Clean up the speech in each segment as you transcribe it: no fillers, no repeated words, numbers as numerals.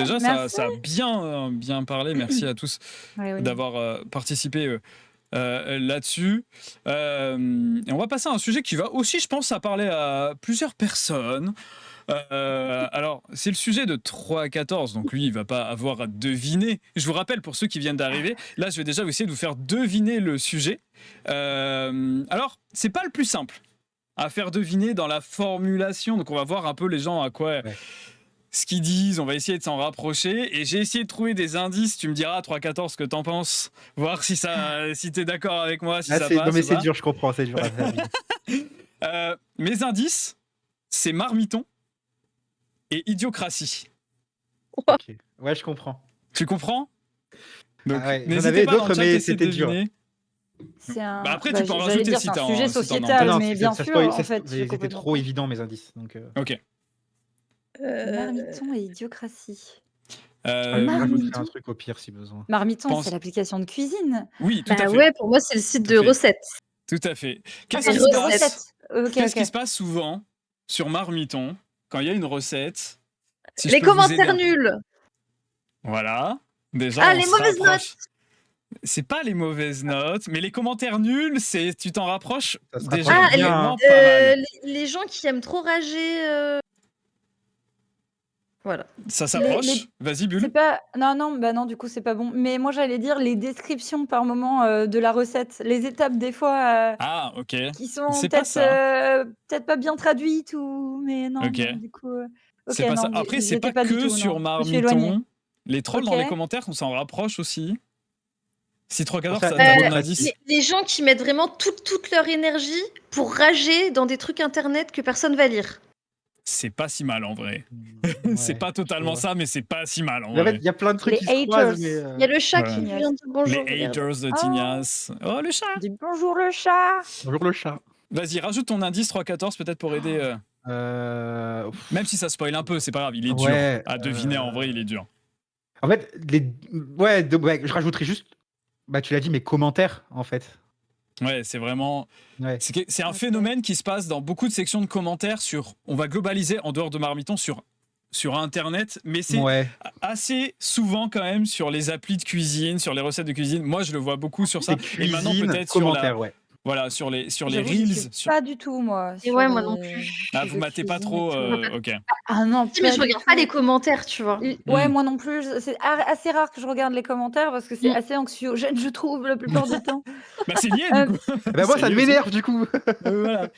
Déjà, Merci. ça a bien parlé. Merci à tous Oui, oui. d'avoir participé là-dessus. Et on va passer à un sujet qui va aussi, je pense, à parler à plusieurs personnes. Alors, c'est le sujet de 3 à 14, donc lui, il va pas avoir à deviner. Je vous rappelle, pour ceux qui viennent d'arriver, là, je vais déjà essayer de vous faire deviner le sujet. Alors, c'est pas le plus simple à faire deviner dans la formulation, donc on va voir un peu les gens à quoi... Ouais. Ce qu'ils disent, on va essayer de s'en rapprocher. Et j'ai essayé de trouver des indices. Tu me diras, 3-14, ce que t'en penses. Voir si t'es d'accord avec moi, si ça Non, passe mais ou c'est pas. dur, je comprends, c'est dur à faire. Mes indices, c'est marmiton et idiocratie. Ok. Ouais, je comprends. Tu comprends? Donc, Ouais, j'en n'hésitez avais pas dans le d'autres, chat à mais essayer de c'était dur. deviner. C'est un. Bah après, tu peux en j'allais rajouter dire, si c'est un t'en sujet si t'en as en sociétal, tête. mais bien sûr, en fait, ils j'ai étaient complètement trop compris. évidents, mes indices. Donc, Ok. Marmiton et idiocratie. je Euh, rajouterai un truc au pire si besoin. Marmiton, pense- c'est l'application de cuisine. Oui, tout à Bah fait. ouais, pour moi, c'est le site Tout à de fait. recettes. Tout à fait. Qu'est-ce des qui se recettes. passe Recette. Ok, Qu'est-ce qui ok. se passe souvent sur Marmiton quand il y a une recette? Si je Les peux vous aider commentaires un peu. nuls. Voilà. Déjà, Ah, on les se mauvaises rapproche. C'est pas les mauvaises notes, mais les commentaires nuls, tu t'en rapproches Ça se déjà rapproche bien, vraiment hein. pas mal. Les gens qui aiment trop rager. Voilà. Ça s'approche. les- Vas-y, C'est Bulle. pas. Non, bah non, du coup, c'est pas bon. Mais moi, j'allais dire les descriptions par moment de la recette. Les étapes, des fois, Ah, ok. qui sont C'est pas ça. peut-être pas bien traduites ou. Mais non, Ok. donc, du coup. Ok, C'est pas ça. non, Après, j'y c'est étais pas pas du que tout. sur Non. Je me suis éloignée. Marmiton. Les trolls dans les Ok. commentaires, on s'en rapproche aussi. Si 3-14, Ça, ça t'as euh, un indice. Les gens qui mettent vraiment toute leur énergie pour rager dans des trucs internet que personne va lire. C'est pas si mal en vrai. Ouais, C'est pas totalement je vois. ça, mais c'est pas si mal en En fait, vrai. il y a plein de trucs Les qui se croisent, haters. mais. Il y a le chat Ouais. qui vient de dire bonjour. Les regardez. haters de Tignas. Oh, le chat. Dis bonjour le chat. Bonjour le chat. Vas-y, rajoute ton indice 3-14 peut-être pour aider. Même si ça spoil un peu, c'est pas grave, il est dur. Ouais, À deviner, en vrai, il est dur. En fait, je rajouterais juste. Bah, tu l'as dit, mes commentaires, en fait. Ouais, c'est vraiment... Ouais. C'est un Ok. phénomène qui se passe dans beaucoup de sections de commentaires sur... On va globaliser en dehors de Marmiton sur Internet, mais c'est Ouais. assez souvent quand même sur les applis de cuisine, sur les recettes de cuisine. Moi, je le vois beaucoup sur ça. C'est Et maintenant, cuisine, peut-être sur commentaires, ouais. Voilà, sur les J'avoue, j'y reels. suis pas du tout, moi. Et sur ouais, moi les non plus. Ah, trucs vous de matez pas cuisine et trop... tout. ok. Ah non, Si, mais je pas du regarde pas tout. les commentaires, tu vois. Ouais, Hmm. moi non plus. C'est assez rare que je regarde les commentaires parce que c'est assez anxiogène, je trouve, la plupart du temps. Bah, c'est lié, Euh, du coup. Bah, moi, C'est ça lié aussi. m'énerve, du coup. Voilà. Bon,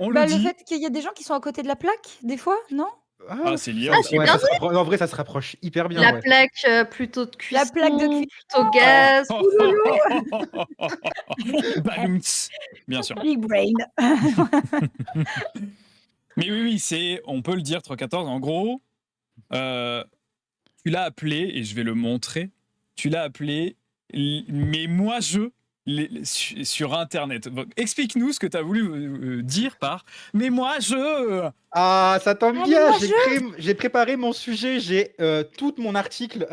on bah, le le dit. fait qu'il y a des gens qui sont à côté de la plaque, des fois, non? Ah, c'est lié Ah, aussi. c'est Ouais, bien en vrai, ça se rapproche hyper bien. La Ouais. plaque plutôt de cuisson, La plaque de cuisson. plutôt gaz. Badoumts, bien sûr. Big brain. Mais oui, on peut le dire, 3-14. En gros, tu l'as appelé, et je vais le montrer, tu l'as appelé mais moi je sur Internet. Donc, explique-nous ce que tu as voulu dire par mais moi je. Ah, ça tombe Ah, mais bien. moi, J'ai préparé mon sujet. J'ai tout mon article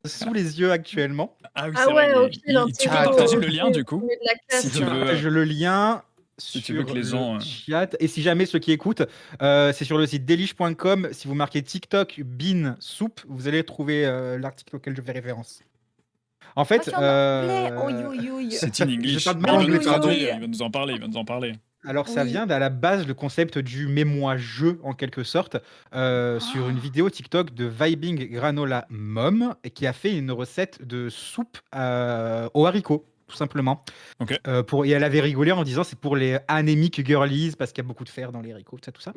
sous les yeux actuellement. Ah oui, Ah c'est ouais, vrai. ok, Tu peux l'intro. partager le lien du coup, De la classe, si tu Je là. veux. partage le lien Si tu sur veux que les gens, le chat. Et si jamais ceux qui écoutent, c'est sur le site delish.com. Si vous marquez TikTok bean soup, vous allez trouver l'article auquel je fais référence. En fait, c'est en anglais. Oh, C'est in English. Je parle Mais mal il va anglais, nous pardon. traduire, il va nous en parler, alors ça Oui. vient d'à la base le concept du mais-moi je en quelque sorte sur une vidéo TikTok de Vibing Granola Mom qui a fait une recette de soupe aux haricots tout simplement. Ok. Et elle avait rigolé en disant c'est pour les anémiques girlies parce qu'il y a beaucoup de fer dans les haricots, tout ça.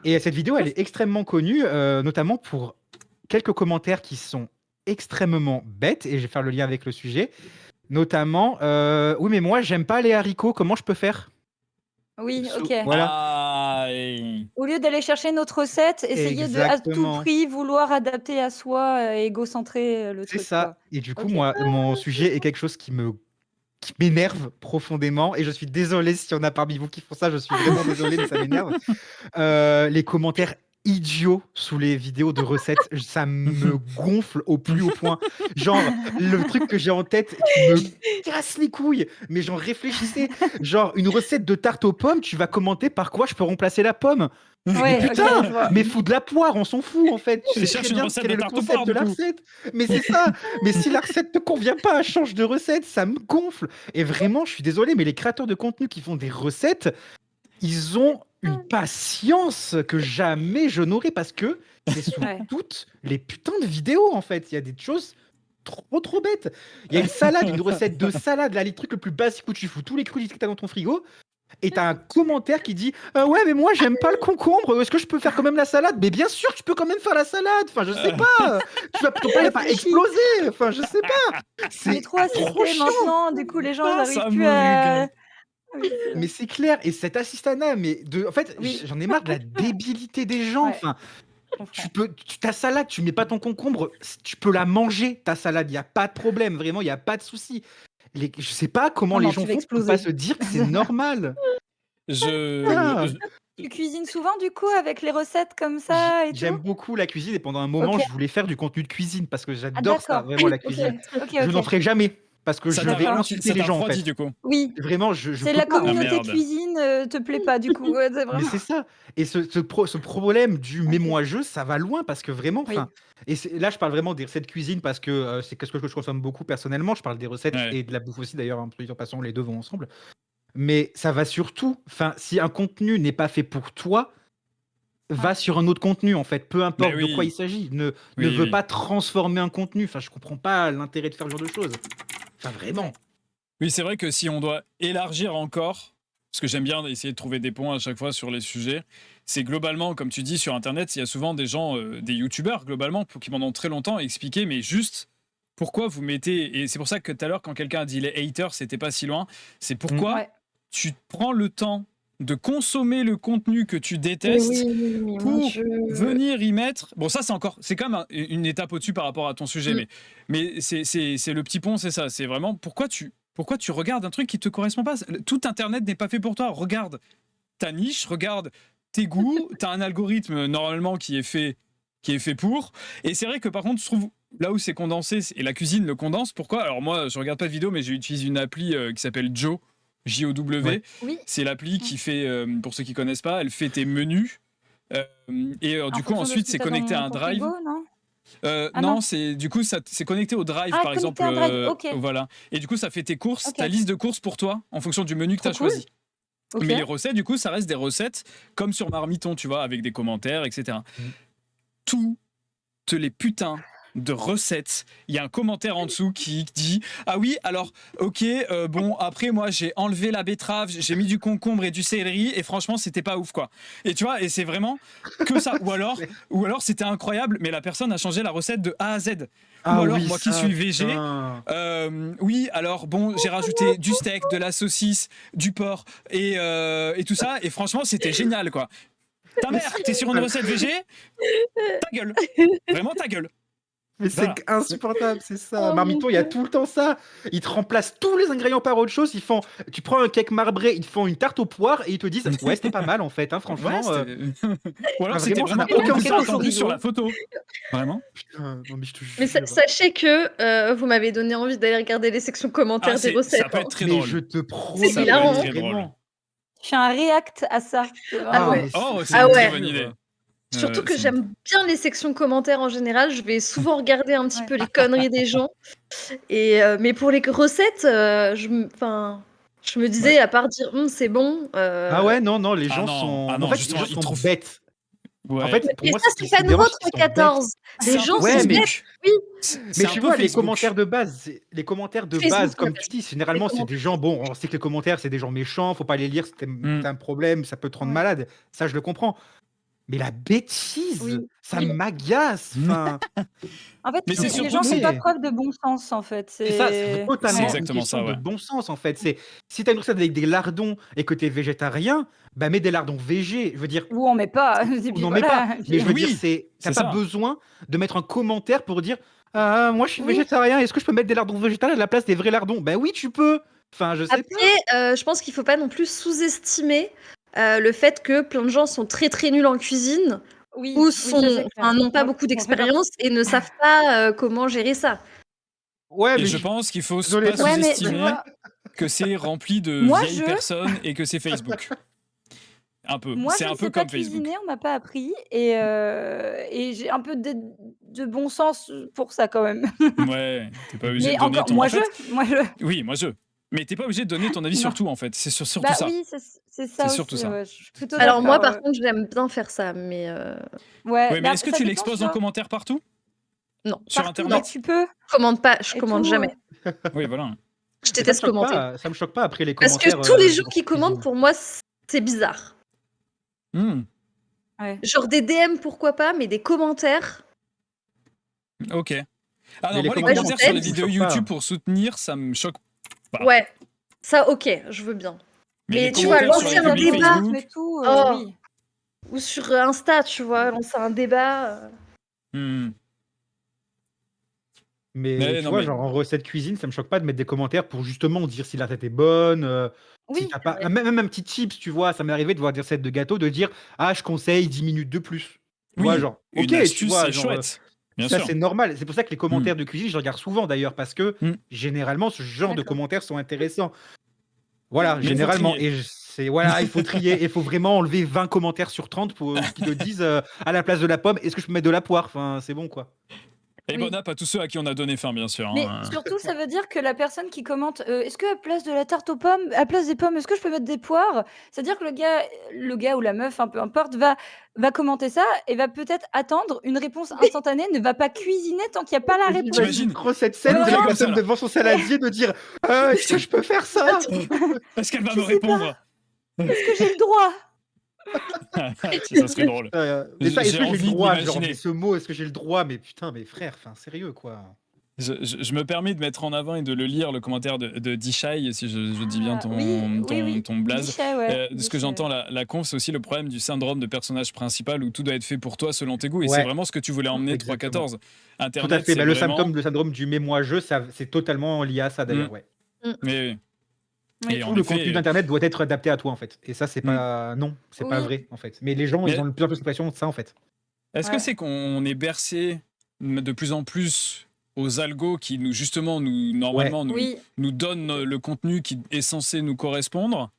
Et cette vidéo elle est extrêmement connue notamment pour quelques commentaires qui sont extrêmement bêtes et je vais faire le lien avec le sujet. Notamment, oui mais moi j'aime pas les haricots, comment je peux faire? Oui, ok. Voilà. Ah, et- Au lieu d'aller chercher notre recette, essayer de à tout Exactement. prix vouloir adapter à soi, égocentrer le C'est truc, ça. quoi. Et du coup, Ok. moi, mon sujet est quelque chose qui m'énerve profondément. Et je suis désolé s'il y en a parmi vous qui font ça. Je suis vraiment désolé, mais ça m'énerve. Les commentaires idiot sous les vidéos de recettes. Ça me gonfle au plus haut point. Genre, le truc que j'ai en tête qui me casse les couilles. Mais j'en réfléchissais. Genre, une recette de tarte aux pommes, tu vas commenter par quoi je peux remplacer la pomme. Ouais, ok, Putain, je vois. mais fous de la poire, on s'en fout en fait. Tu Et sais cherche très une bien recette quel de est le tarte aux concept poires, de du la coup. recette. Mais c'est ça. Mais si la recette te convient pas, change de recette, ça me gonfle. Et vraiment, je suis désolé, mais les créateurs de contenu qui font des recettes, ils ont une patience que jamais je n'aurai parce que c'est sous Ouais. toutes les putains de vidéos en fait. Il y a des choses trop bêtes. Il y a une salade, une recette de salade, là, les trucs le plus basique où tu fous tous les crudités que t'as dans ton frigo. Et t'as un commentaire qui dit ouais, mais moi j'aime pas le concombre, est-ce que je peux faire quand même la salade? Mais bien sûr, tu peux quand même faire la salade. Enfin, je sais pas. Tu vas ton plat va pas exploser. Enfin, je sais pas. Mais C'est trop assisté trop chiant. maintenant, du coup les gens ils Ah, arrivent ça plus me à. régale. Oui, c'est- Mais c'est clair. Et cet assistana, en fait, Oui. j'en ai marre de la débilité des gens. Ouais. Enfin, je comprends. ta salade, tu mets pas ton concombre, tu peux la manger, ta salade, il y a pas de problème, vraiment, il y a pas de souci. Je sais pas comment Non, les non, gens tu vas font pour pas exploser. se dire que c'est normal. Ah, Tu cuisines souvent du coup avec les recettes comme ça et J'aime tout? beaucoup la cuisine et pendant un moment, Ok. je voulais faire du contenu de cuisine parce que Ah j'adore ça, d'accord. vraiment la Ok. cuisine. Ok, Je n'en ok. ferai jamais parce que Ça je t'a vais D'accord. insulter ça les t'a gens en refroidi, fait. du coup. Oui. Vraiment, je C'est peux la pas en fait. communauté merde. cuisine te plaît pas du coup. Ouais, c'est Mais vraiment. c'est ça. Et ce problème du Ok. mets-moi je, ça va loin parce que vraiment, Oui. enfin, là je parle vraiment des recettes cuisine parce que c'est quelque chose que je consomme beaucoup personnellement. Je parle des recettes Ouais. et de la bouffe aussi d'ailleurs, en plusieurs façons, les deux vont ensemble. Mais ça va surtout, enfin, si un contenu n'est pas fait pour toi, va Ouais. sur un autre contenu en fait, peu Mais importe de quoi il oui, s'agit. Ne oui, veux oui. pas transformer un contenu. Enfin, je comprends pas l'intérêt de faire ce genre de choses. Enfin, vraiment. Ouais. Oui, c'est vrai que si on doit élargir encore, parce que j'aime bien essayer de trouver des points à chaque fois sur les sujets, c'est globalement, comme tu dis, sur Internet, il y a souvent des gens, des youtubeurs, globalement, qui pendant très longtemps expliquaient, mais juste pourquoi vous mettez. Et c'est pour ça que tout à l'heure, quand quelqu'un a dit les haters, c'était pas si loin, c'est pourquoi Ouais. tu prends le temps de consommer le contenu que tu Mais détestes oui, mais moi pour je. venir y mettre. Bon, ça, c'est quand même une étape au-dessus par rapport à ton sujet, Mm. mais c'est le petit pont, c'est ça. C'est vraiment pourquoi tu regardes un truc qui te correspond pas. Tout Internet n'est pas fait pour toi. Regarde ta niche, regarde tes goûts. T'as un algorithme normalement qui est fait pour. Et c'est vrai que par contre, je trouve là où c'est condensé et la cuisine le condense. Pourquoi? Alors moi, je regarde pas de vidéo, mais j'utilise une appli qui s'appelle Joe. J-O-W. Ouais. Oui. C'est l'appli qui fait, pour ceux qui connaissent pas, elle fait tes menus. Et En du coup, fonction de ce ensuite, que c'est t'as connecté à dans un ton drive. frigo, non? Ah Non, non. c'est du coup, c'est connecté au drive, Ah, par connecté exemple. à un drive. Ok. Voilà. Et du coup, ça fait tes courses, Ok. ta liste de courses pour toi, en fonction du menu que tu Trop as cool. choisi. Ok. Mais les recettes, du coup, ça reste des recettes comme sur Marmiton, tu vois, avec des commentaires, etc. Mhm. Toutes les putains de recettes, il y a un commentaire en dessous qui dit ah oui, alors ok, bon, après moi j'ai enlevé la betterave, j'ai mis du concombre et du céleri et franchement c'était pas ouf quoi. Et tu vois, et c'est vraiment que ça. Ou alors c'était incroyable, mais la personne a changé la recette de A à Z. Ah Ou alors oui, moi qui ça, suis végé, putain. oui, alors bon, j'ai rajouté du steak, de la saucisse, du porc et tout ça, et franchement c'était génial quoi. Ta mère, t'es sur une recette végé, ta gueule, vraiment ta gueule. Mais c'est Voilà. insupportable, c'est ça. Oh Marmiton, mon il y a Dieu. tout le temps ça. Ils te remplacent tous les ingrédients par autre chose. Tu prends un cake marbré, ils te font une tarte aux poires et ils te disent ouais, c'était pas mal en fait, hein, franchement. Ouais, ou alors c'était vraiment, ça vraiment n'a pas aucun beaucoup ça sens. attendu sur la photo. Vraiment. Putain, non mais je te Mais jure. sachez que vous m'avez donné envie d'aller regarder les sections commentaires Ah, des ça recettes. peut Hein. être très Mais drôle. je te C'est promets, hilarant. très drôle. vraiment. Je fais un react à ça. C'est Ah vraiment- ouais. mais Oh, c'est Ah une ouais. très bonne idée. Surtout que c'est- j'aime bien les sections commentaires en général. Je vais souvent regarder un petit Ouais. peu les conneries des gens. Mais pour les recettes, je me disais, à part dire c'est bon. Ah ouais, non, les Ah gens non, sont. ah En non, fait, les justement, gens ils sont trouvent. bêtes. Ouais. En fait, pour Mais moi, ça, ce qui c'est pas me dérange, nouveau c'est qu'ils sont bêtes. 3-14. C'est Les un gens peu Ouais, sont mais- bêtes. Facebook. Oui. C'est Mais un tu peu vois, les Facebook. commentaires de base, Facebook, comme ouais. tu dis, généralement, c'est des gens, bon, on sait que les commentaires, c'est des gens méchants, faut pas les lire, c'est un problème, ça peut te rendre Ouais. malade. Ça, je le comprends. Mais la bêtise, Oui. ça Oui. m'agace. Enfin, En fait, Mais c'est les surtout gens que font pas c'est- preuve de bon sens, en fait. c'est ça, c'est totalement C'est une exactement question ça, de ouais. bon sens, en fait. C'est si t'as une recette avec des lardons et que t'es végétarien, bah mets des lardons végé. Je veux dire, Ou on met pas. Et on puis n'en met voilà. pas. Mais je veux dire, Oui, t'as c'est pas ça. besoin de mettre un commentaire pour dire ah, moi je suis Oui. végétarien, est-ce que je peux mettre des lardons végétales à la place des vrais lardons? Ben oui, tu peux. Enfin, je sais pas. Après, je pense qu'il faut pas non plus sous-estimer le fait que plein de gens sont très très nuls en cuisine Oui, ou oui, ça, c'est clair. n'ont pas Moi, beaucoup je comprends d'expérience et ne savent pas comment gérer ça. Ouais, Et mais je pense qu'il faut Désolé, pas ça me- Ouais, mais tu sous-estimer vois, que c'est rempli de moi, vieilles personnes et que c'est Facebook. Un peu. moi, C'est je un ne peu sais pas comme Facebook. cuisiner, on m'a pas appris et j'ai un peu de bon sens pour ça quand même. Ouais, t'es pas obligé Mais de donner encore, ton. En fait, moi je, oui, moi je. Mais t'es pas obligé de donner ton avis sur non. tout, en fait. C'est surtout Bah ça. oui, c'est C'est ça surtout aussi. ça. Ouais, je suis plutôt Alors moi, d'accord. par contre, j'aime bien faire ça, mais Ouais, Ouais, mais est-ce que ça tu dépend l'exposes en sur commentaire partout non. sur partout, mais Internet? tu peux Je commande pas, je et commande tout. jamais. Oui, voilà. Je mais ça me déteste choque commenter. pas. Ça me choque pas après les Parce que commentaires. tous les gens sur qui commandent, cuisine. pour moi, c'est bizarre. Hmm, Ouais. Genre des DM, pourquoi pas, mais des commentaires. ok. Ah Mais non, les moi, les commentaires en commentaires sur les dessous, ça me vidéos choque pas. YouTube pour soutenir, ça me choque pas. Ouais, ça, ok, je veux bien. Mais les tu vois, commentaires sur lancer les un publics débat, Facebook. et tout, Oh. oui. ou sur Insta, tu vois, lancer un débat. Hmm. Mais Ouais, tu non, vois, mais. genre en recette cuisine, ça me choque pas de mettre des commentaires pour justement dire si la recette est bonne. Si Oui, t'as pas... même un petit tips, tu vois, ça m'est arrivé de voir des recettes de gâteaux, de dire ah, je conseille 10 minutes de plus. Tu vois, Oui, genre, une ok, tu astuce, vois, c'est genre, chouette. Bien ça sûr. c'est normal. C'est pour ça que les Hmm. commentaires de cuisine, je regarde souvent d'ailleurs, parce que Hmm. généralement, ce genre de D'accord. commentaires sont intéressants. Voilà, Mais il faut généralement. trier. Voilà, il faut trier, il faut vraiment enlever 20 commentaires sur 30 pour, qui te disent à la place de la pomme, est-ce que je peux mettre de la poire? Enfin, c'est bon quoi. Et Oui. bon app à tous ceux à qui on a donné faim, bien sûr. Mais hein. surtout, ça veut dire que la personne qui commente, est-ce qu'à place de la tarte aux pommes, à place des pommes, est-ce que je peux mettre des poires? C'est-à-dire que le gars ou la meuf, hein, peu importe, va commenter ça et va peut-être attendre une réponse instantanée, ne va pas cuisiner tant qu'il y a pas la Et réponse. j'imagine T'imagines trop cette On scène lui de dit la Vraiment? comme ça, personne là. devant son saladier de dire est-ce que je peux faire ça? Est-ce qu'elle va Je me sais répondre? Est-ce que j'ai le droit? Ça serait drôle. Mais ça, est-ce J'ai que j'ai le envie de droit? Genre, mais l'imaginer. ce mot, est-ce que j'ai le droit? Mais putain, mais frère, enfin, sérieux quoi. Je me permets de mettre en avant et de le lire, le commentaire de Dishai, si je dis bien Ah, oui, oui. ton blaze. Guichet, ouais. De ce que Guichet, j'entends, ouais. la conf, c'est aussi le problème du syndrome de personnage principal où tout doit être fait pour toi selon tes goûts. Et c'est Ouais, vraiment ce que tu voulais emmener exactement. 3.14. Tout à Internet, fait. c'est Bah, vraiment. le syndrome du mais-moi-je, c'est totalement lié à ça Mm. d'ailleurs, ouais. Mais, Oui. et Tout en le contenu effet. d'internet doit être adapté à toi en fait. Et ça, c'est Mm. pas. Non, c'est pas Oui. vrai en fait. Mais les gens, ils Mais ont de plus en plus l'impression de ça en fait. est-ce que Ouais. c'est qu'on est bercé de plus en plus aux algos qui nous justement normalement Oui. nous donnent le contenu qui est censé nous correspondre?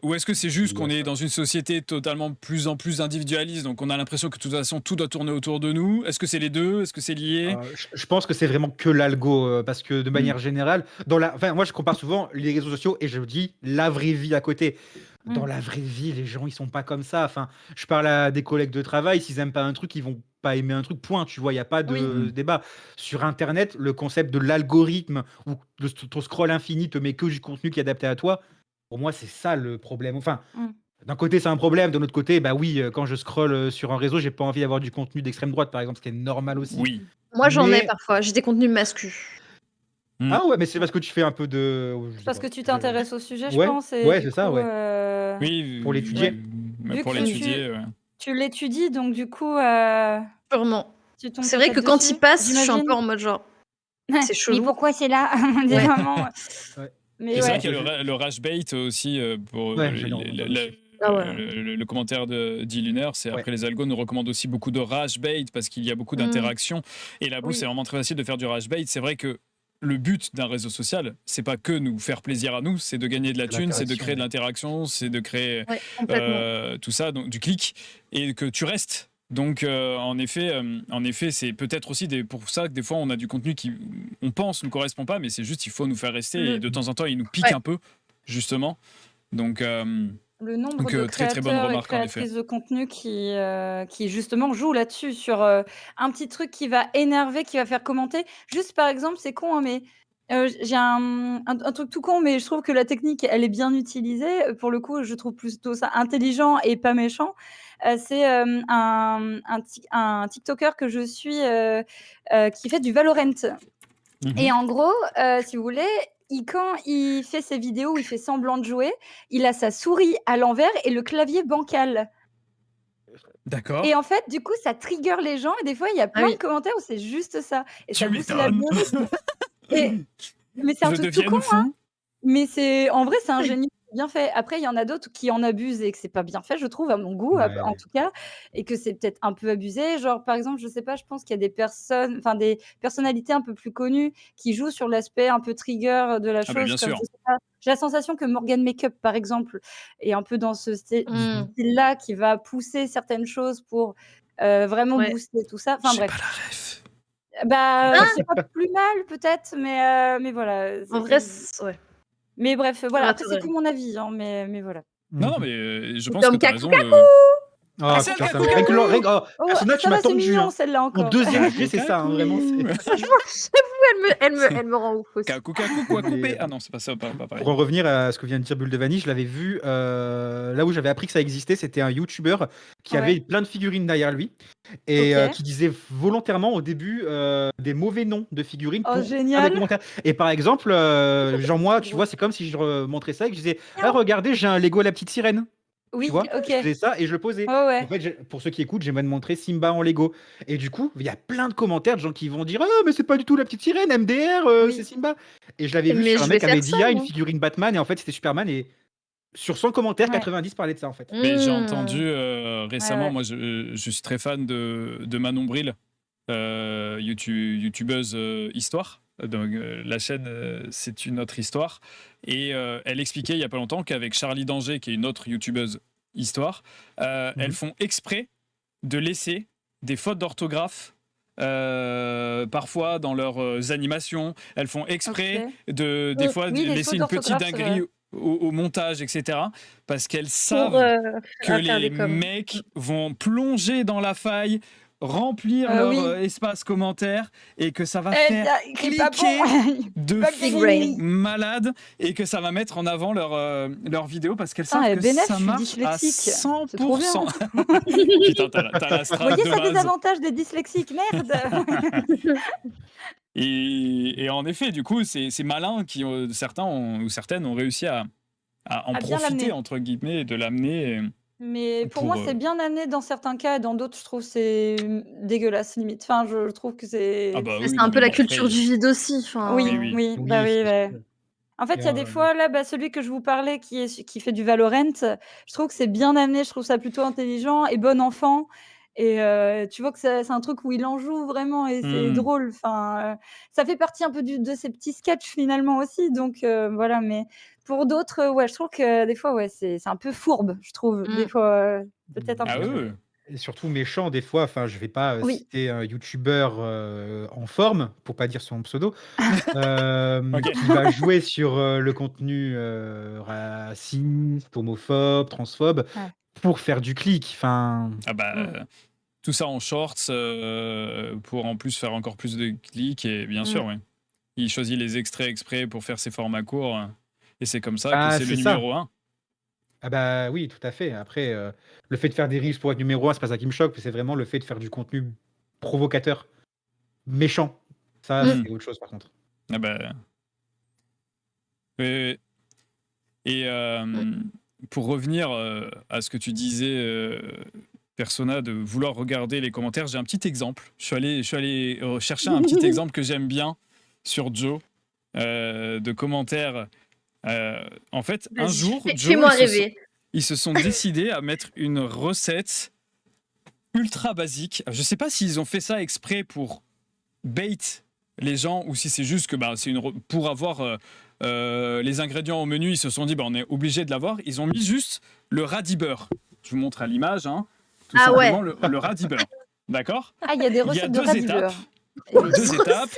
Ou est-ce que c'est juste Oui, qu'on ouais, est ça. dans une société totalement plus en plus individualiste, donc on a l'impression que de toute façon tout doit tourner autour de nous? Est-ce que c'est les deux? Est-ce que c'est lié? Je pense que c'est vraiment que l'algo, parce que de manière générale, enfin, moi je compare souvent les réseaux sociaux et je dis la vraie vie à côté. Dans Mm. la vraie vie, les gens ils sont pas comme ça. Enfin, je parle à des collègues de travail, s'ils aiment pas un truc, ils vont pas aimer un truc. Point. Tu vois, il y a pas de Oui. débat. Sur Internet, le concept de l'algorithme où ton scroll infini te met que du contenu qui est adapté à toi. Pour moi, c'est ça le problème. Enfin, Mm. d'un côté, c'est un problème. De l'autre côté, bah oui, quand je scrolle sur un réseau, j'ai pas envie d'avoir du contenu d'extrême droite, par exemple, ce qui est normal aussi. Oui. Moi, j'en ai Mais parfois. J'ai des contenus mascus. ah ouais, mais c'est parce que tu fais un peu de. Je sais Parce pas. que tu t'intéresses au sujet, je Ouais, pense, et ouais, du c'est ça, coup, ouais. Oui, Pour l'étudier. mais Vu pour que l'étudier, ouais. tu l'étudies, donc du coup, Sûrement. tu tombes C'est vrai que peut-être quand dessus, il passe, je suis un j'imagine. peu en mode genre, c'est Mais chelou. pourquoi c'est là? On dit Ouais. vraiment. Ouais. Mais Et c'est vrai ouais. qu'il y a le rage bait aussi pour Ouais, j'adore ça aussi. Ah ouais. le commentaire de d'Iluner. C'est Ouais. après les algos nous recommandent aussi beaucoup de rage bait parce qu'il y a beaucoup Mm. d'interactions. Et là-bas, Oui. c'est vraiment très facile de faire du rage bait. C'est vrai que le but d'un réseau social, c'est pas que nous faire plaisir à nous, c'est de gagner de la De thune, c'est de l'interaction, créer de ouais. l'interaction, c'est de créer Ouais, complètement. tout ça, donc du clic, et que tu restes. Donc en effet, c'est peut-être aussi pour ça que des fois on a du contenu qui, on pense, ne correspond pas, mais c'est juste il faut nous faire rester et de temps en temps il nous pique Ouais. un peu, justement. Donc Le nombre Donc, de très, très bonne créateurs et remarque, en effet. créatrices de contenu qui justement jouent là-dessus, sur un petit truc qui va énerver, qui va faire commenter. Juste par exemple, c'est con, hein, mais j'ai un truc tout con, mais je trouve que la technique, elle est bien utilisée. Pour le coup, je trouve plutôt ça intelligent et pas méchant. C'est un TikToker que je suis qui fait du Valorant. Mhm. Et en gros, si vous voulez, quand il fait ses vidéos où il fait semblant de jouer, il a sa souris à l'envers et le clavier bancal. D'accord. Et en fait, du coup, ça trigger les gens et des fois, il y a plein oui. de commentaires où c'est juste ça et Tu ça booste la m'étonnes. et mais c'est un Je truc tout devienne con, hein, fou. mais c'est en vrai, c'est ingénieux. bien fait. Après, il y en a d'autres qui en abusent et que c'est pas bien fait, je trouve, à mon goût, en Ouais. tout cas, et que c'est peut-être un peu abusé. Genre, par exemple, je sais pas, je pense qu'il y a des personnes, enfin des personnalités un peu plus connues qui jouent sur l'aspect un peu trigger de la Ah bah chose, bien comme je sûr. sais pas, j'ai la sensation que Morgan Makeup, par exemple, est un peu dans ce Mmh. style-là qui va pousser certaines choses pour vraiment Ouais. booster tout ça. Enfin J'ai pas bref. la ref. Bah, c'est pas plus mal peut-être, mais voilà, En c'est vrai, ouais. mais bref, C'est voilà, vrai, après tu c'est que raison. mon avis, hein, mais voilà. Non, non, Mmh. mais je Ou pense que comme tu as Kaku raison. Kaku! Oh C'est le putain, ça Kaku me rien que Kaku! Oh, personnage, tu ça m'as va, c'est tendu, mignon hein. celle-là Mon encore. deuxième Kaku degré, c'est ça, hein, vraiment, c'est J'avoue, elle me rend ouf aussi. Kaku Kaku, quoi mais couper? Ah non, c'est pas ça, pas pour pareil. en revenir à ce que vient de dire Bulle de Vanille, je l'avais vu, là où j'avais appris que ça existait, c'était un youtubeur qui avait Ouais, plein de figurines derrière lui et OK. qui disait volontairement au début, des mauvais noms de figurines Oh pour faire des génial! commentaires et par exemple, genre moi, Trop tu drôle. vois, c'est comme si je montrais ça et que je disais: «Ah Miaou. regardez, j'ai un Lego La Petite Sirène». Tu Oui, vois? OK. Je faisais ça et je le posais. Ouais, En ouais. fait, pour ceux qui écoutent, j'aimerais montrer Simba en Lego et du coup, il y a plein de commentaires de gens qui vont dire: «Ah mais c'est pas du tout La Petite Sirène, MDR, c'est Oui. Simba» et je l'avais vu Mais sur un je vais mec qui avait faire ça, d'IA, une moi. figurine Batman et en fait, c'était Superman et sur 100 commentaires, Ouais, 90 parlaient de ça, en fait. Mais j'ai entendu Mmh. ouais, récemment, ouais. moi je suis très fan de Manon Bril, youtubeuse histoire. Donc la chaîne c'est une autre histoire. Et elle expliquait il y a pas longtemps qu'avec Charlie Danger, qui est une autre youtubeuse histoire, elles Mmh. font exprès de laisser des fautes d'orthographe. Parfois dans leurs animations, elles font exprès OK. des fois Oui, les laisser fautes une petite d'orthographe, c'est vrai. dinguerie au montage, etc. Parce qu'elles Pour, savent que faire les des coms. mecs vont plonger dans la faille, remplir leur Oui. espace commentaire et que ça va Eh faire bien, il est pas bon! cliquer Il de bug des Big fou brain. cookies. malade et que ça va mettre en avant leur vidéo parce qu'elles Putain, savent eh que bénef, ça je suis marche à dyslexique. C'est trop bien. 100%. Putain, t'as la Vous strat voyez de ça a des base. avantages d'être dyslexique, merde! Et en effet, du coup, c'est malin qui certains ou certaines ont réussi à en À bien profiter, l'amener. entre guillemets, et de l'amener Mais pour moi, pour. c'est bien amené dans certains cas et dans d'autres, je trouve c'est, dégueulasse limite. Enfin, je trouve que Ah c'est bah Mais oui, c'est non, un peu mais la bon, après. culture du vide aussi, Oui, oui, enfin. oui. oui, bah Oui, oui, c'est ouais. sûr En fait, et il y a des fois là, bah, celui que je vous parlais qui fait du Valorant, je trouve que c'est bien amené, je trouve ça plutôt intelligent et bon enfant et tu vois que c'est un truc où il en joue vraiment et c'est Mmh. drôle. Enfin, ça fait partie un peu de ces petits sketchs finalement aussi donc voilà, mais pour d'autres, ouais, je trouve que des fois, ouais, c'est un peu fourbe, je trouve, des Mmh. fois, peut-être un Ah peu oui, trop. oui. et surtout méchant des fois, enfin, je vais pas, Oui. citer un youtubeur, en forme, pour pas dire son pseudo, Ok. qui va jouer sur, le contenu, raciste, homophobe, transphobe, Ouais. pour faire du clic. Enfin, Ah bah, Mmh. tout ça en shorts pour en plus faire encore plus de clics. Et bien sûr, Mmh. oui. Il choisit les extraits exprès pour faire ses formats courts. Et c'est comme ça que bah, c'est le c'est ça. numéro un. Ah bah, oui, tout à fait. Après, le fait de faire des reels pour être numéro 1, c'est pas ça qui me choque, c'est vraiment le fait de faire du contenu provocateur, méchant. Ça, Mmh. Mmh. c'est autre chose par contre. Ah bah, oui, oui. Et Mmh. pour revenir à ce que tu disais, Persona, de vouloir regarder les commentaires, j'ai un petit exemple. Je suis allé chercher un petit exemple que j'aime bien sur Joe, de commentaires. En fait, un Vas-y, jour, Joe, fais-moi rêver. ils se sont décidés à mettre une recette ultra basique. Je sais pas s'ils ont fait ça exprès pour bait les gens ou si c'est juste que bah, pour avoir les ingrédients au menu, ils se sont dit bah, on est obligé de l'avoir. Ils ont mis juste le radis beurre. Je vous montre à l'image, hein, tout Ah simplement ouais. le radis beurre. D'accord. Ah, il y a des Il y a recettes de deux radis étapes. beurre. Eh beh, Deux étapes.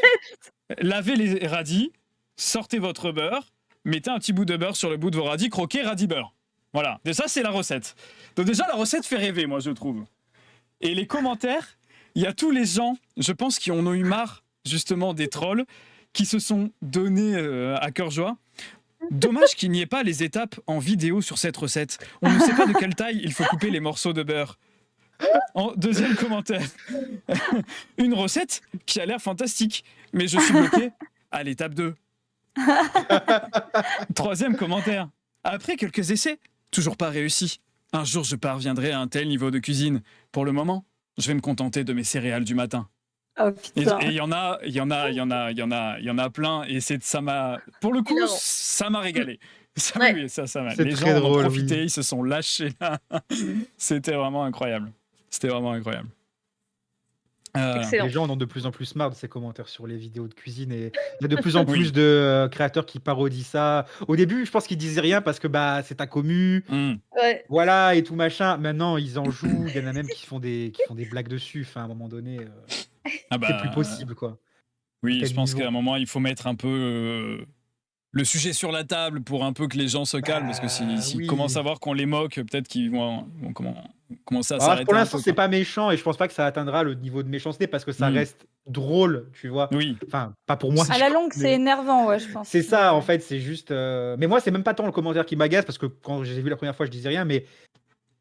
Lavez les radis, sortez votre beurre, mettez un petit bout de beurre sur le bout de vos radis, croquez radis beurre. Voilà. Et ça, c'est la recette. Donc déjà, la recette fait rêver, moi, je trouve. Et les commentaires, il y a tous les gens, je pense, qui en ont eu marre, justement, des trolls, qui se sont donnés à cœur joie. Dommage qu'il n'y ait pas les étapes en vidéo sur cette recette. On ne sait pas de quelle taille il faut couper les morceaux de beurre. En deuxième commentaire, une recette qui a l'air fantastique, mais je suis bloqué à l'étape 2. Troisième commentaire, après quelques essais, toujours pas réussi. Un jour, je parviendrai à un tel niveau de cuisine. Pour le moment, je vais me contenter de mes céréales du matin. Oh Et putain. il y en a plein. Et ça m'a, pour le coup, Hilarant. ça m'a régalé. Ça, Ouais. oui, ça m'a. C'est Les très gens en ont drôle, profité, oui. ils se sont lâchés là. C'était vraiment incroyable. C'était vraiment incroyable. Excellent. Les gens en ont de plus en plus marre de ces commentaires sur les vidéos de cuisine et il y a de plus en Oui. plus de créateurs qui parodient ça. Au début, je pense qu'ils disaient rien parce que bah c'est ta commu, Ouais. voilà et tout machin. Maintenant, ils en jouent. Il y en a même qui font des blagues dessus. Enfin, à un moment donné, Ah c'est plus bah, possible quoi. À oui, quel je pense qu'à niveau? un moment, il faut mettre un peu le sujet sur la table pour un peu que les gens se calment, parce que Bah s'ils commencent oui. à voir qu'on les moque, peut-être qu'ils vont commencer à Bah, pour s'arrêter un l'instant, peu, c'est quoi. pas méchant et je pense pas que ça atteindra le niveau de méchanceté parce que ça Hmm. reste drôle, tu vois. Oui, Enfin, pas pour moi. À la longue, c'est mais énervant, ouais, je pense. c'est ça, Mais en fait, c'est juste. Mais moi, c'est même pas tant le commentaire qui m'agace parce que quand j'ai vu la première fois, je disais rien, mais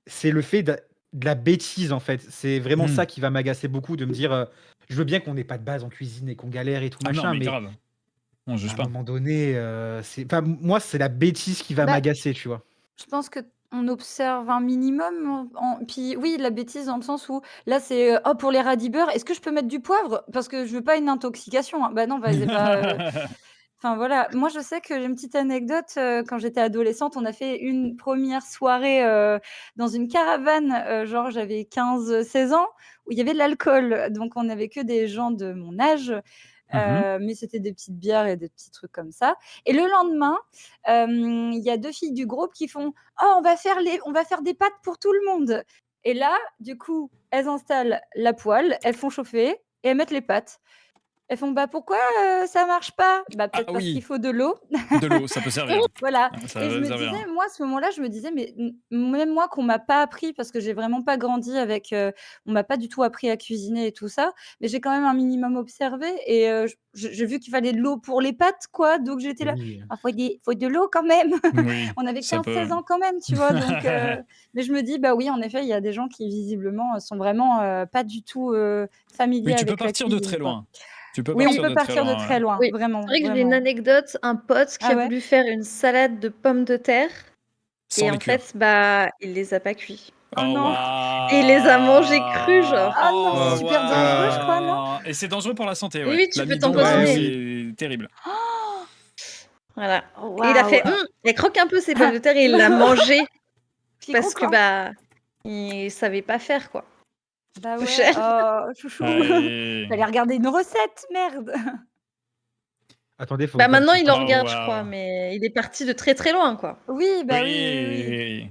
c'est le fait de la bêtise, en fait. C'est vraiment Hmm. ça qui va m'agacer beaucoup de me dire je veux bien qu'on n'ait pas de base en cuisine et qu'on galère et tout Ah non, machin, mais mais grave. On à juge un pas. moment donné, enfin, moi, c'est la bêtise qui va Bah, m'agacer, tu vois. je pense qu'on observe un minimum puis oui, la bêtise dans le sens où là, c'est, «Oh, pour les radibeurs, est-ce que je peux mettre du poivre? Parce que je veux pas une intoxication, hein». Bah non, vas-y, bah, enfin voilà. Moi, je sais que j'ai une petite anecdote, quand j'étais adolescente, on a fait une première soirée, dans une caravane, genre j'avais 15, 16 ans, où il y avait de l'alcool. Donc on n'avait que des gens de mon âge, Mhm. mais c'était des petites bières et des petits trucs comme ça et le lendemain, il y a 2 filles du groupe qui font: «Oh, on va faire des pâtes pour tout le monde» et là, du coup, elles installent la poêle, elles font chauffer et elles mettent les pâtes. Elles font: «Bah, pourquoi, ça marche pas?» «Bah, Ah peut-être parce qu'il oui, faut de l'eau». de l'eau, ça peut servir. Voilà Ça et je va me servir. disais, moi, à ce moment-là, je me disais: «Mais même moi qu'on m'a pas appris parce que j'ai vraiment pas grandi avec, on m'a pas du tout appris à cuisiner et tout ça, mais j'ai quand même un minimum observé et j'ai vu qu'il fallait de l'eau pour les pâtes, quoi, donc j'étais là: Oui. «Ah, faut de l'eau quand même». Oui, On avait ça quinze peut. seize ans quand même, tu vois? Donc mais je me dis: «Bah, oui, en effet, il y a des gens qui visiblement, sont vraiment, pas du tout, familiers Oui, tu peux avec la partir de cuisine, très quoi». loin. Tu peux Oui, on partir peut de très partir de loin, ouais. très loin, Oui, vraiment, c'est vrai que j'ai une vraiment. anecdote, un pote qui Ah a ouais? voulu faire une salade de pommes de terre Sans et les en cuire. fait, bah, il les a pas cuits Oh Oh non! et il les a mangés crus, waouh! genre. Ah non, c'est Oh Oh super dangereux, je crois, non? waouh! Et c'est dangereux pour la santé, Oui, ouais. oui, tu peux L'amidon Ouais, aussi, t'empoisonner. oui. c'est terrible. Oh! Voilà et il a Waouh! fait: il croque un peu ses pommes de terre et il l'a mangé Pied parce que, croquant. bah, il savait pas faire, quoi. Bah Peu ouais, cher. oh chouchou. Allez. Fallait regarder une recette, merde! Attendez, faut Bah, me faire une maintenant, petite il en Oh regarde, je crois, waouh! mais il est parti de très, très loin, quoi. Oui, bah oui, oui, oui. Oui!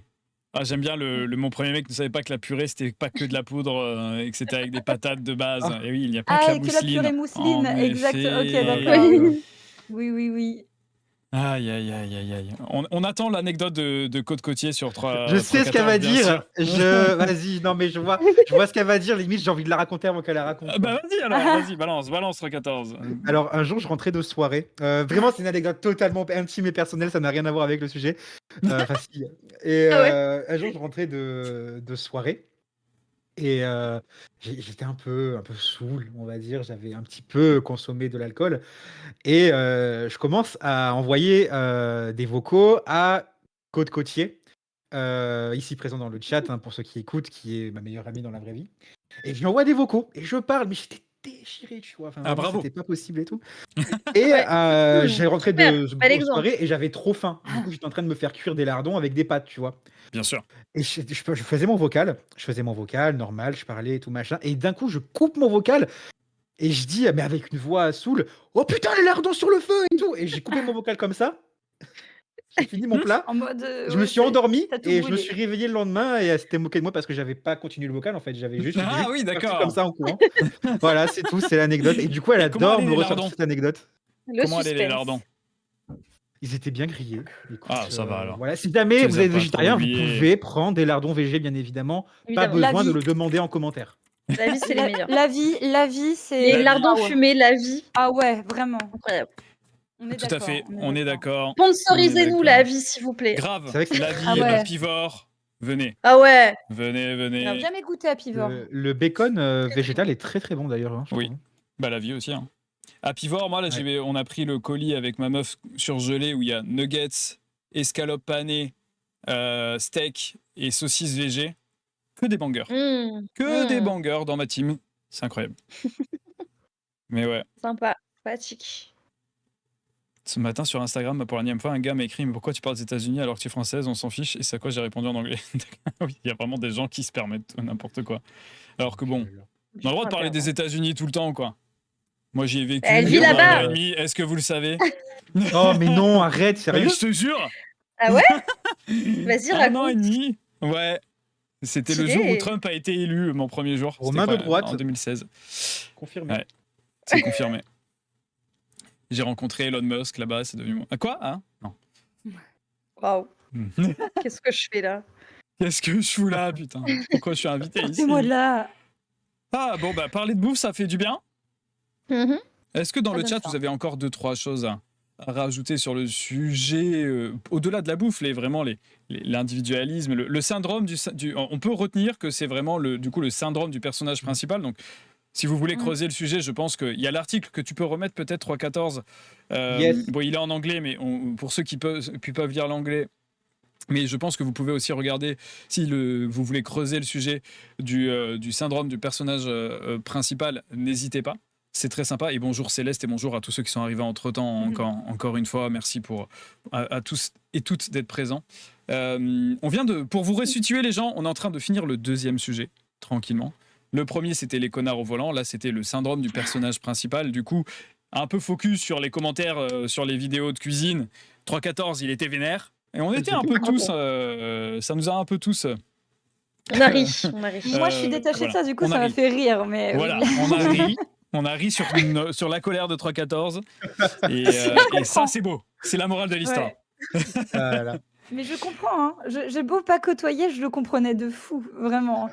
Ah, j'aime bien mon premier mec ne savait pas que la purée, c'était pas que de la poudre, et que c'était avec des patates de base. Ah, Et oui, il n'y a pas que Ah la et que la purée mousseline. mousseline, En exact. OK, d'accord, effet. oui. Oui. Oui, oui, oui. Aïe, aïe, aïe, aïe, aïe. On attend l'anecdote de Côte-Côtier sur je sais ce qu'elle va 3-14, bien dire. sûr. Vas-y, non mais je vois ce qu'elle va dire. Limite, j'ai envie de la raconter avant qu'elle la raconte, quoi. Bah vas-y alors, vas-y, balance, balance 3-14. Alors, un jour, je rentrais de soirée. Vraiment, c'est une anecdote totalement intime et personnelle. Ça n'a rien à voir avec le sujet. Enfin, si. Et Ah ouais? un jour, je rentrais de soirée. Et j'étais un peu saoul, on va dire. J'avais un petit peu consommé de l'alcool. Et je commence à envoyer des vocaux à Côte Côtier, ici présent dans le chat, hein, pour ceux qui écoutent, qui est ma meilleure amie dans la vraie vie. Et je lui envoie des vocaux et je parle, mais j'étais déchiré, tu vois. Enfin, Ah vraiment, bravo. c'était pas possible et tout. Et Ouais. j'ai rentré Super, de bel grosse exemple. soirée et j'avais trop faim. Du coup, j'étais en train de me faire cuire des lardons avec des pâtes, tu vois. Bien sûr. Et je faisais mon vocal normal, je parlais et tout machin. Et d'un coup, je coupe mon vocal et je dis, mais avec une voix saoule, oh putain, les lardons sur le feu et tout. Et j'ai coupé mon vocal comme ça. J'ai fini mon plat. En mode, Je me ouais, suis endormi tu tout et je me suis brûlé. réveillé le lendemain et elle s'était moquée de moi parce que j'avais pas continué le vocal en fait. J'étais Ah juste oui, parti comme d'accord. ça en courant. Voilà, c'est tout, c'est l'anecdote. Et du coup, elle Et comment adore allaient me les ressortir lardons? cette anecdote. Le Comment allaient les suspense. lardons? Ils étaient bien grillés. Écoute, Ah, ça va alors. voilà. Si jamais Tu vous les as êtes pas trop végétarien, vous oubliés. pouvez prendre des lardons végé, bien évidemment. Pas Évidemment. La besoin de vie, le demander en commentaire. La vie, c'est les meilleurs. la vie, Les c'est La vie. lardons waouh! fumés, la vie, Ah ouais, vraiment. incroyable. On est Tout à d'accord, fait, on est on est d'accord. d'accord. On est Sponsorisez-nous d'accord. la vie, s'il vous plaît. C'est Grave, vrai que la Ah vie, ouais. Pivore, venez, Ah ouais, venez, J'ai venez. jamais goûté à Pivor. le bacon très, très végétal bon. est très très bon d'ailleurs, hein, je Oui, trouve. bah la vie aussi. Hein. À Pivore, moi, là, Ouais. on a pris le colis avec ma meuf surgelé où il y a nuggets, escalopes panées, steak et saucisses végé. Que des bangers. Que des bangers dans ma team. C'est incroyable. Mais ouais. Sympa, sympathique. Ce matin sur Instagram, pour la nième fois, un gars m'a écrit « Mais pourquoi tu parles des États-Unis alors que tu es française? On s'en fiche. » Et c'est à quoi j'ai répondu en anglais. Oui, il y a vraiment des gens qui se permettent n'importe quoi. Alors que bon, on a le droit de parler des États-Unis tout le temps, quoi. Moi, j'y ai vécu Elle vit pendant là-bas. 1 an et demi. Est-ce que vous le savez? Oh, mais non, arrête, sérieux? Je te jure. Ah ouais? Vas-y, 1 an et raconte. demi. Ouais. C'était le Stylé. jour où Trump a été élu, mon premier jour. Aux mains de droite. En 2016. Confirmé. Ouais. C'est confirmé. J'ai rencontré Elon Musk là-bas, c'est devenu mon... Ah quoi? Hein? Non. Waouh. Qu'est-ce que je fais là? Qu'est-ce que je fous là, putain? Pourquoi je suis invité ici? Sortez-moi de là. Ah bon, bah parler de bouffe, ça fait du bien. Mhm. Est-ce que dans Ça le donne chat, faim. vous avez encore 2-3 choses à rajouter sur le sujet, au-delà de la bouffe, l'individualisme, le syndrome on peut retenir que c'est vraiment du coup le syndrome du personnage principal. Donc, si vous voulez creuser le sujet, je pense qu'il y a l'article que tu peux remettre peut-être 3.14. Yes. Bon, il est en anglais, mais pour ceux qui peuvent lire l'anglais. Mais je pense que vous pouvez aussi regarder, si vous voulez creuser le sujet du syndrome du personnage principal, n'hésitez pas. C'est très sympa. Et bonjour Céleste et bonjour à tous ceux qui sont arrivés entre-temps. Encore une fois, merci à tous et toutes d'être présents. Pour vous resituer les gens, on est en train de finir le 2e sujet, tranquillement. Le premier, c'était les connards au volant. Là, c'était le syndrome du personnage principal. Du coup, un peu focus sur les commentaires, sur les vidéos de cuisine. 3.14, il était vénère. Et on était un peu tous... ça nous a un peu tous... On a ri. On a ri. Moi, je suis détachée voilà. de ça, du coup, On ça a m'a ri. fait rire. Mais Voilà, oui. on a ri sur la colère de 3.14. Et ça, c'est beau. C'est la morale de l'histoire. Ouais. Ah là là. Mais je comprends. Hein. J'ai beau pas côtoyer, je le comprenais de fou, vraiment.